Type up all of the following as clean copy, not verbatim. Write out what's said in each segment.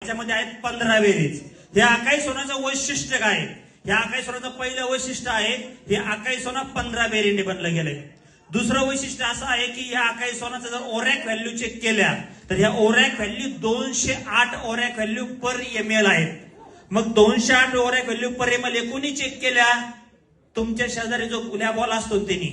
त्याच्यामध्ये आहेत 15 बेरीज. हे अकाई सोन्याचं वैशिष्ट्य काय? या अकाई सोन्याचं पहिलं वैशिष्ट्य आहे हे अकाई सोना 15 बेरीने बनलं गेलंय. दुसरं वैशिष्ट्य असं आहे की या अकाई सोनाचं जर ओरॅक व्हॅल्यू चेक केल्या तर या ओरॅक व्हॅल्यू 208 ओरॅक व्हॅल्यू पर एमएल आहेत. मग 208 ओरॅक व्हॅल्यू पर एमएल कोणी चेक केल्या? तुमच्या शेजारी जो लॅबॉल असतो त्यांनी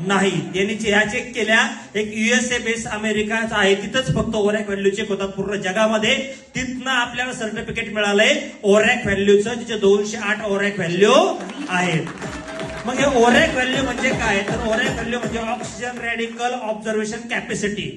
नाही, त्यांनी ह्या चेक केल्या. एक युएसए बेस अमेरिकाचा आहे, तिथंच फक्त ओरॅक व्हॅल्यू चेक होतात पूर्ण जगामध्ये. तिथनं आपल्याला सर्टिफिकेट मिळालंय ओरॅक व्हॅल्यूचं, जिथे 208 ओरॅक व्हॅल्यू आहेत. मग हे ओरॅक व्हॅल्यू म्हणजे काय? तर ओरॅक व्हॅल्यू म्हणजे ऑक्सिजन रॅडिकल ऑब्झर्वेशन कॅपॅसिटी.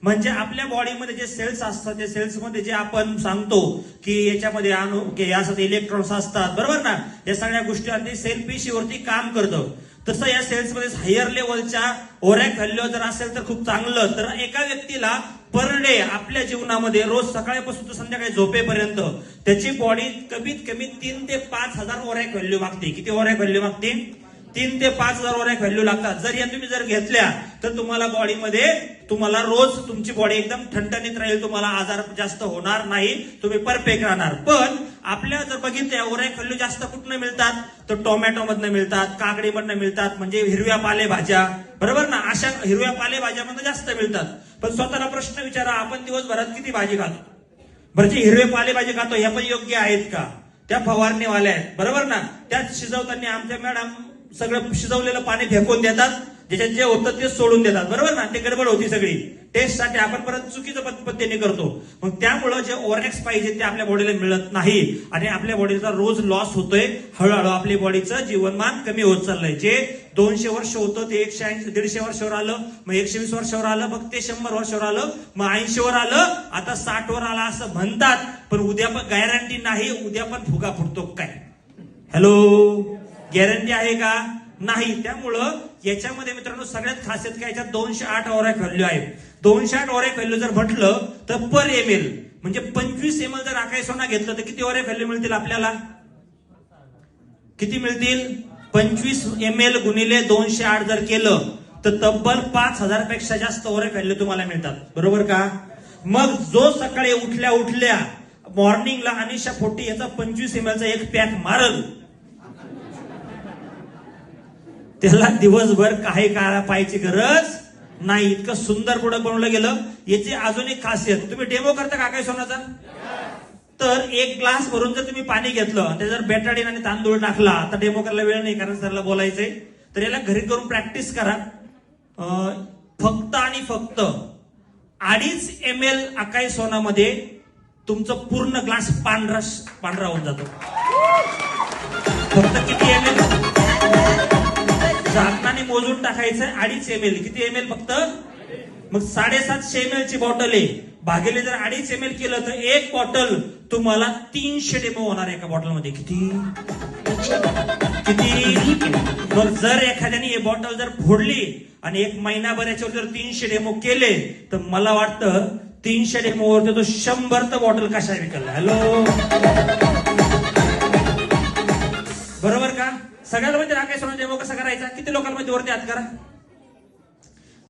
म्हणजे आपल्या बॉडीमध्ये जे सेल्स असतात त्या सेल्समध्ये जे आपण सांगतो की याच्यामध्ये अणू यासाठी इलेक्ट्रॉन्स असतात, बरोबर ना, या सगळ्या गोष्टी सेल पेशीवरती काम करतं. तसं या सेल्समध्ये हायर लेवलच्या ओरॅक व्हॅल्यू जर असेल तर खूप चांगलं. तर एका व्यक्तीला पर डे आपल्या जीवनामध्ये रोज सकाळपासून तर संध्याकाळी झोपेपर्यंत त्याची बॉडी कमीत कमी 3 ते 5 हजार ओरॅक व्हॅल्यू मागते. किती ओरॅक व्हॅल्यू मागते? 3 ते 5 हजार ओरॅक व्हॅल्यू लागतात. जर या तुम्ही जर घेतल्या तर तुम्हाला बॉडीमध्ये तुम्हाला रोज तुमची बॉडी एकदम ठणठणीत राहील, तुम्हाला आजार जास्त होणार नाही, तुम्ही परफेक्ट राहणार. पण आपल्या जर बघितल्या ओरॅक व्हॅल्यू जास्त कुठनं मिळतात तर टोमॅटो मधनं मिळतात, काकडीमधनं मिळतात, म्हणजे हिरव्या पालेभाज्या, बरोबर ना, अशा हिरव्या पालेभाज्यामधनं जास्त मिळतात. पण स्वतःला प्रश्न विचारा, आपण दिवसभरात किती भाजी खातो? बरं, जे हिरवे पालेभाजी खातो ह्या पण योग्य आहेत का? त्या फवारणीवाल्या आहेत, बरोबर ना. त्यात शिजवताना आमच्या मॅडम सगळं शिजवलेलं पाणी फेकून देतात, ज्याच्यात जे होतं ते सोडून देतात, बरोबर ना. ते गडबड होती सगळी टेस्टसाठी, आपण परत चुकीच्या पद्धतीने करतो. मग त्यामुळं जे ओरॅक्स पाहिजे ते आपल्या बॉडीला मिळत नाही आणि आपल्या बॉडीचा रोज लॉस होतोय. हळूहळू आपल्या बॉडीचं जीवनमान कमी होत चाललंय. जे 200 वर्ष होतं ते 180 150 वर्षावर आलं, मग 120 वर्षावर आलं, मग ते 100 वर्षावर आलं, मग 80 वर आलं, आता 60 वर आलं असं म्हणतात. पण उद्या पण गॅरंटी नाही, उद्या पण फुगा फुटतो काय? हॅलो, गॅरंटी आहे का? नाही. त्यामुळं याच्यामध्ये मित्रांनो सगळ्यात खासियत काय, याच्यात 208 ओरॅक व्हॅल्यू आहे. 208 ओरॅक व्हॅल्यू जर म्हटलं तर पर एमएल म्हणजे 25 ml जर अकाई सोना घेतलं तर किती ओरॅक व्हॅल्यू मिळतील आपल्याला? किती मिळतील? 25 ml गुणिले 208 जर केलं तर तब्बल 5000 पेक्षा जास्त ओरॅक व्हॅल्यू तुम्हाला मिळतात, बरोबर का? मग जो सकाळी उठल्या उठल्या मॉर्निंगला अनिशा 40 याचा 25 ml चा एक पॅक मारल, त्याला दिवसभर काही काळा पाहायची गरज नाही. इतकं सुंदर प्रोडक्ट बनवलं गेलं. याची अजून एक खासियत, तुम्ही डेमो करता का अकाई सोनाचा? तर एक ग्लास भरून जर तुम्ही पाणी घेतलं ते जर बेटाडीन आणि तांदूळ टाकला, आता डेमो करायला वेळ नाही कारण सरला बोलायचंय, तर याला घरी करून प्रॅक्टिस करा. फक्त आणि फक्त 2.5 ml अकाई सोनामध्ये तुमचं पूर्ण ग्लास पांढरा होऊन जातो. फक्त किती ml? झाकणाने मोजून टाकायचं 2.5 ml. किती ml? फक्त. मग 750 ml ची बॉटल आहे, भागेले जर 2.5 ml केलं तर एक बॉटल तुम्हाला 300 डेमो होणार एका बॉटलमध्ये. किती? मग जर एखाद्याने हे बॉटल जर फोडली आणि एक महिनाभर याच्यावर जर 300 डेमो केले तर मला वाटतं 300 डेमो वरती तो 100 बॉटल कशा विकल. हॅलो, बरोबर का? सगळ्यात म्हणजे अकाई सोना डेमो कसा करायचा? किती लोकांमध्ये वरती हात करा.